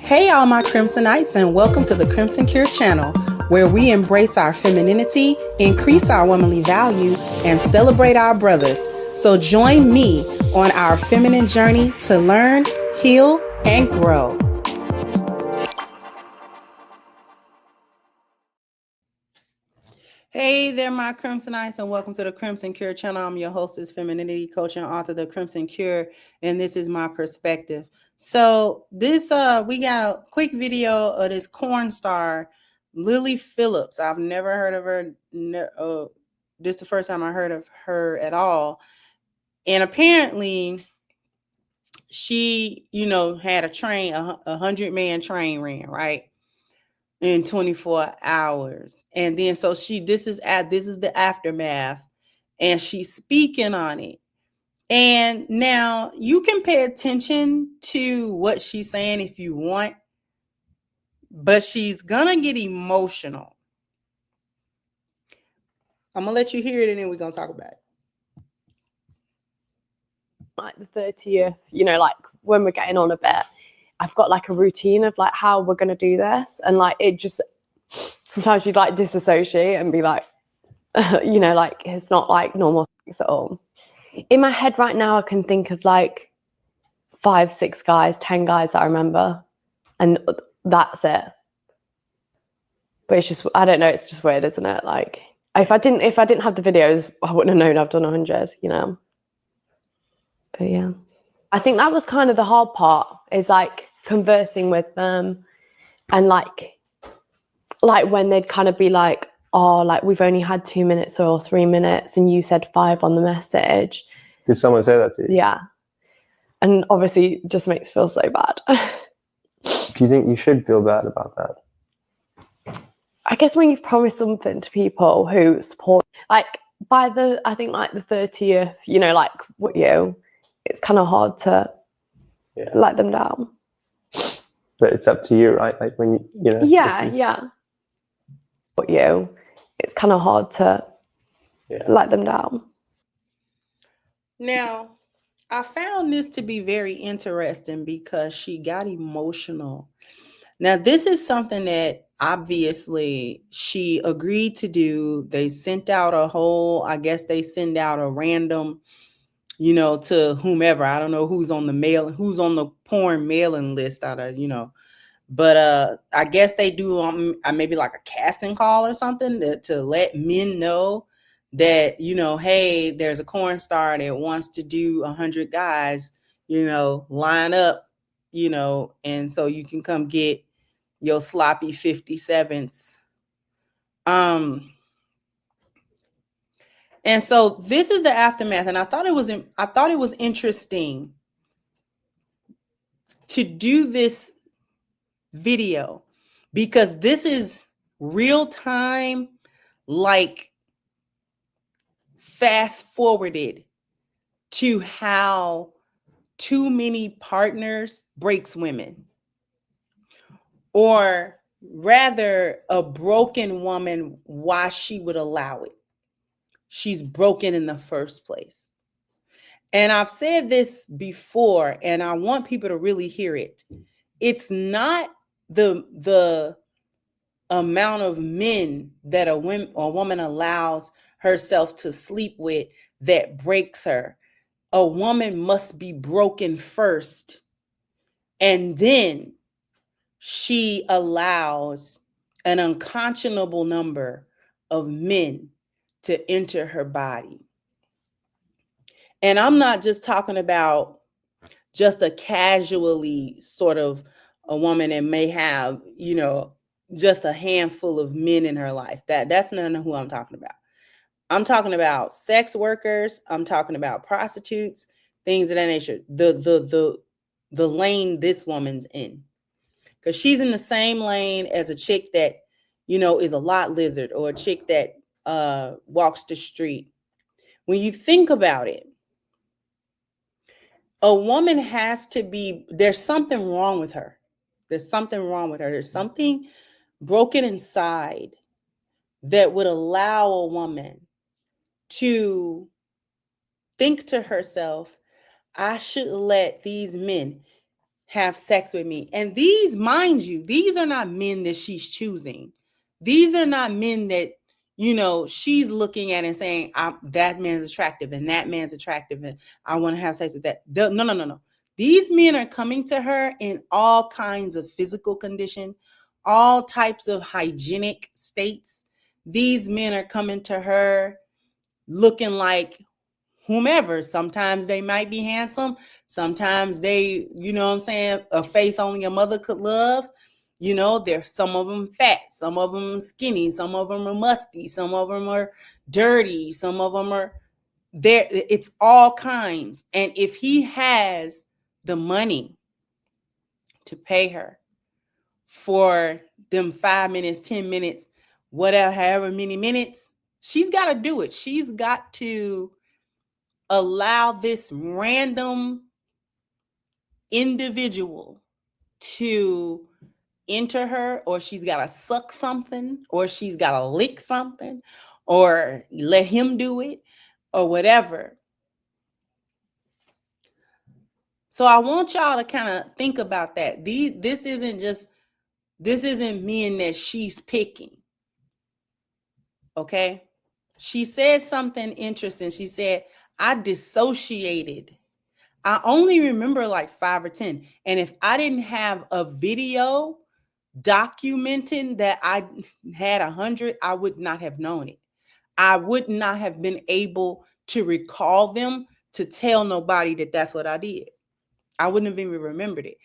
Hey, all my Crimsonites, and welcome to the Crimson Cure channel, where we embrace our femininity, increase our womanly value, and celebrate our brothers. So join me on our feminine journey to learn, heal, and grow. Hey there, my Crimsonites, and welcome to the Crimson Cure channel. I'm your hostess, femininity coach, and author of The Crimson Cure, and this is my perspective. So this, we got a quick video of this corn star, Lily Phillips. I've never heard of her. This is the first time I heard of her at all. And apparently she, had a train, a 100-man train ran, right? In 24 hours. And then so this is the aftermath, and she's speaking on it. And now you can pay attention to what she's saying if you want, but she's gonna get emotional. I'm gonna let you hear it, and then we're gonna talk about it. Like the 30th, like when we're getting on a bit, I've got like a routine of like how we're gonna do this, and like it just sometimes you'd like disassociate and be like, like it's not like normal things at all. In my head right now, I can think of like 5, 6 guys, 10 guys that I remember, and that's it. But it's just, I don't know, it's just weird, isn't it? Like if I didn't have the videos, I wouldn't have known I've done 100, But yeah, I think that was kind of the hard part, is like conversing with them, and like when they'd kind of be like, oh, like we've only had 2 minutes or 3 minutes and you said 5 on the message. Did someone say that to you? Yeah. And obviously it just makes me feel so bad. Do you think you should feel bad about that? I guess when you've promised something to people who support, like by the 30th, like what it's kind of hard to let them down. But it's up to you, right? Like when you. Yeah. What it's kind of hard to let them down. Now, I found this to be very interesting because she got emotional. Now, this is something that obviously she agreed to do. They sent out they send out a random, to whomever. I don't know who's on the porn mailing list but I guess they do maybe like a casting call or something to let men know that, hey, there's a porn star that wants to do 100 guys, line up, and so you can come get your sloppy 57s. And so this is the aftermath, and I thought it was interesting to do this video because this is real time, like fast forwarded to how too many partners breaks women, or rather a broken woman, why she would allow it. She's broken in the first place. And I've said this before, and I want people to really hear it. It's not the amount of men that a woman allows herself to sleep with that breaks her. A woman must be broken first, and then she allows an unconscionable number of men to enter her body. And I'm not just talking about just a casually sort of a woman that may have, just a handful of men in her life. That's none of who I'm talking about. I'm talking about sex workers. I'm talking about prostitutes, things of that nature. The lane this woman's in, because she's in the same lane as a chick that, is a lot lizard, or a chick that walks the street. When you think about it, a woman has to be, there's something wrong with her. There's something wrong with her. There's something broken inside that would allow a woman to think to herself, I should let these men, have sex with me. And these, mind you, these are not men that she's choosing. These are not men that, you know, she's looking at and saying, that man's attractive and that man's attractive and I want to have sex with that. No. These men are coming to her in all kinds of physical condition, all types of hygienic states. These men are coming to her looking like whomever. Sometimes they might be handsome. Sometimes they, you know what I'm saying, a face only a mother could love. You know, there's some of them fat, some of them skinny, some of them are musty, some of them are dirty, some of them are there. It's all kinds. And if he has the money to pay her for them 5 minutes, 10 minutes, whatever, however many minutes, she's got to do it. She's got to allow this random individual to enter her, or she's got to suck something, or she's got to lick something, or let him do it, or whatever. So I want y'all to kind of think about that. This isn't men that she's picking. Okay? She said something interesting. She said, I dissociated. I only remember like 5 or 10. And if I didn't have a video documenting that I had 100, I would not have known it. I would not have been able to recall them to tell nobody that that's what I did. I wouldn't have even remembered it.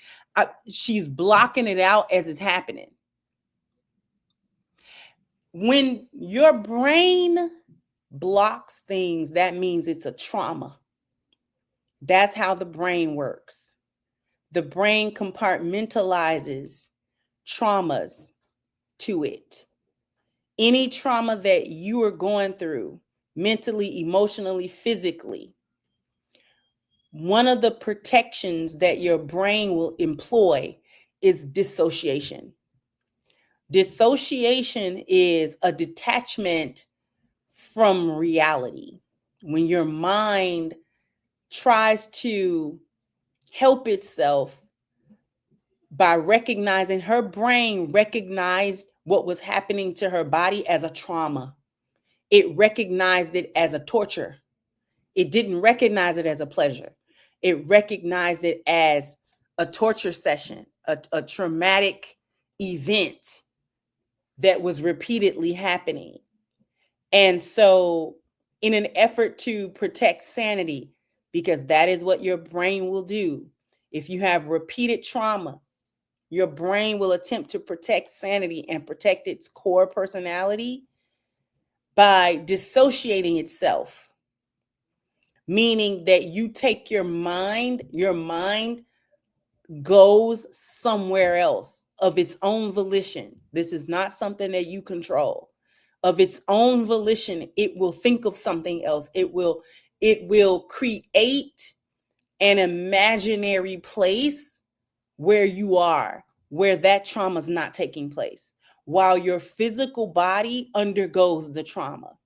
She's blocking it out as it's happening. When your brain blocks things, that means it's a trauma. That's how the brain works. The brain compartmentalizes traumas to it. Any trauma that you are going through, mentally, emotionally, physically, one of the protections that your brain will employ is dissociation. Dissociation is a detachment from reality. When your mind tries to help itself by recognizing, her brain recognized what was happening to her body as a trauma. It recognized it as a torture. It didn't recognize it as a pleasure. It recognized it as a torture session, a traumatic event that was repeatedly happening. And so, in an effort to protect sanity, because that is what your brain will do, if you have repeated trauma, your brain will attempt to protect sanity and protect its core personality by dissociating itself, meaning that you take your mind goes somewhere else of its own volition. This is not something that you control. Of its own volition, it will think of something else. It will create an imaginary place where you are, where that trauma is not taking place, while your physical body undergoes the trauma.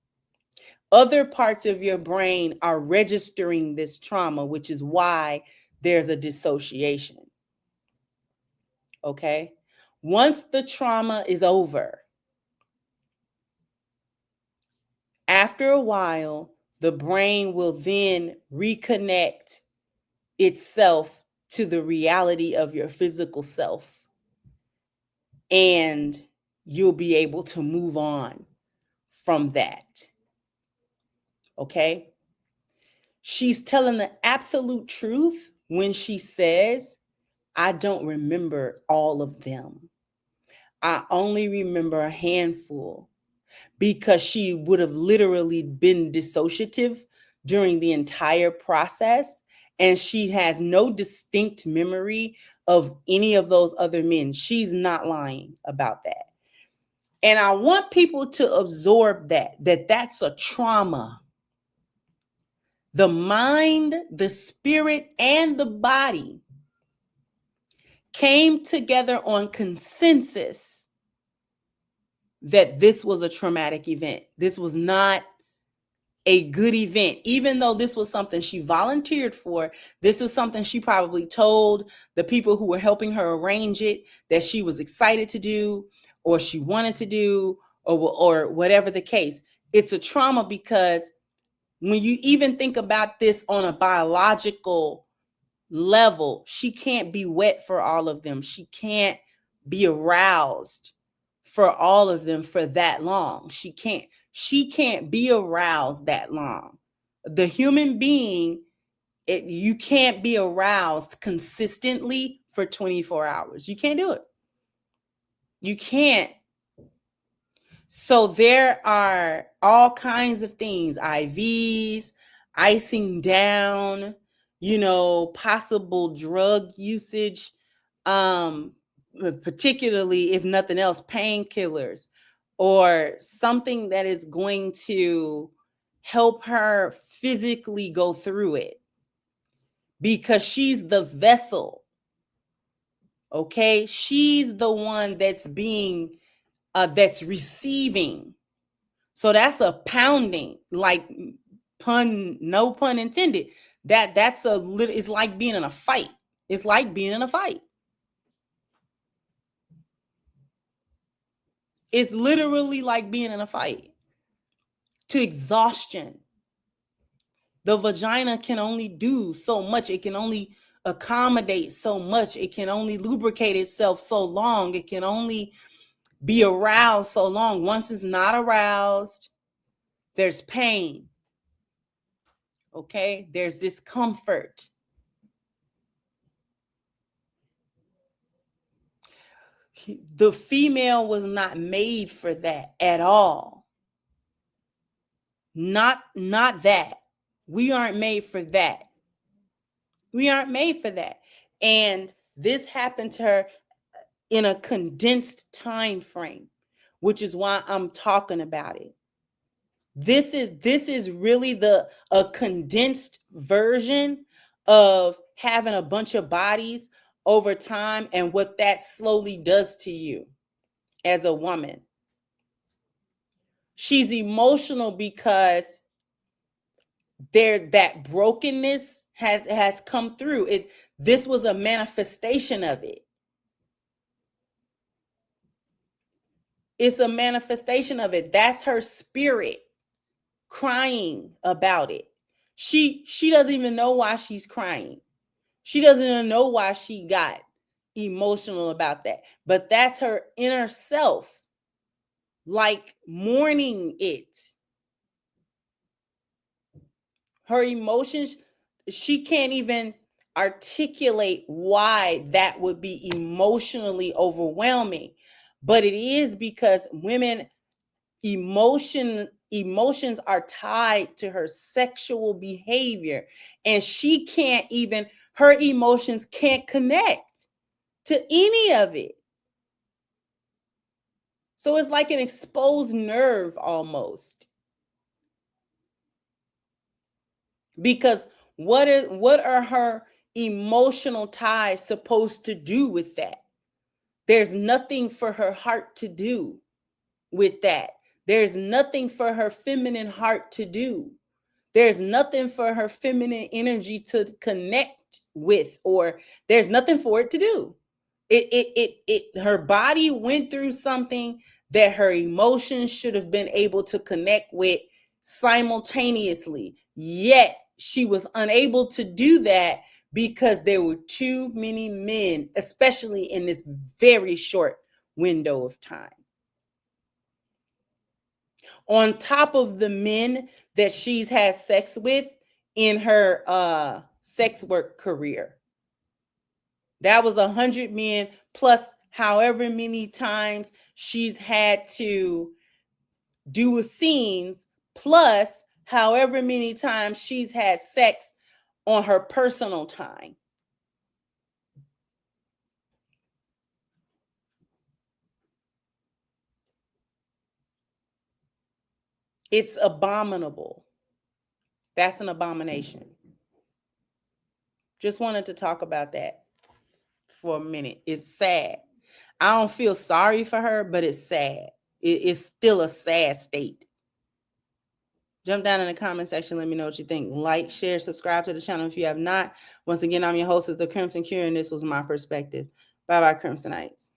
Other parts of your brain are registering this trauma, which is why there's a dissociation. Okay? Once the trauma is over, after a while, the brain will then reconnect itself to the reality of your physical self. And you'll be able to move on from that. Okay? She's telling the absolute truth when she says, I don't remember all of them. I only remember a handful, because she would have literally been dissociative during the entire process. And she has no distinct memory of any of those other men. She's not lying about that. And I want people to absorb that's a trauma. The mind, the spirit, and the body came together on consensus that this was a traumatic event. This was not a good event, even though this was something she volunteered for. This is something she probably told the people who were helping her arrange it that she was excited to do, or she wanted to do, or whatever the case. It's a trauma because when you even think about this on a biological level, she can't be wet for all of them. She can't be aroused for all of them for that long. She can't be aroused that long. The human being, you can't be aroused consistently for 24 hours. You can't do it. You can't. So there are all kinds of things, IVs, icing down, possible drug usage, particularly if nothing else, painkillers, or something that is going to help her physically go through it, because she's the vessel. Okay, she's the one that's that's receiving. So that's a pounding, like no pun intended. That's a little. It's like being in a fight. It's like being in a fight. It's literally like being in a fight to exhaustion. The vagina can only do so much. It can only accommodate so much. It can only lubricate itself so long. It can only be aroused so long. Once it's not aroused, there's pain. Okay, there's discomfort. The female was not made for that at all. Not that. We aren't made for that. We aren't made for that. And this happened to her in a condensed time frame, which is why I'm talking about it. This is really a condensed version of having a bunch of bodies over time and what that slowly does to you as a woman. She's emotional because that brokenness has come through. This was a manifestation of it. It's a manifestation of it. That's her spirit crying about it. She doesn't even know why she's crying. She doesn't even know why she got emotional about that. But that's her inner self, like mourning it. Her emotions, she can't even articulate why that would be emotionally overwhelming. But it is because women emotions are tied to her sexual behavior, and she can't even, her emotions can't connect to any of it. So it's like an exposed nerve almost. Because what are her emotional ties supposed to do with that? There's nothing for her heart to do with that. There's nothing for her feminine heart to do. There's nothing for her feminine energy to connect with, or there's nothing for it to do. Her body went through something that her emotions should have been able to connect with simultaneously. Yet she was unable to do that because there were too many men, especially in this very short window of time. On top of the men that she's had sex with in her sex work career. That was 100 men plus however many times she's had to do scenes, plus however many times she's had sex on her personal time. It's abominable. That's an abomination. Just wanted to talk about that for a minute. It's sad. I don't feel sorry for her, but it's sad. It's still a sad state. Jump down in the comment section. Let me know what you think. Like, share, subscribe to the channel if you have not. Once again, I'm your host, the Crimson Cure, and this was my perspective. Bye-bye, Crimsonites.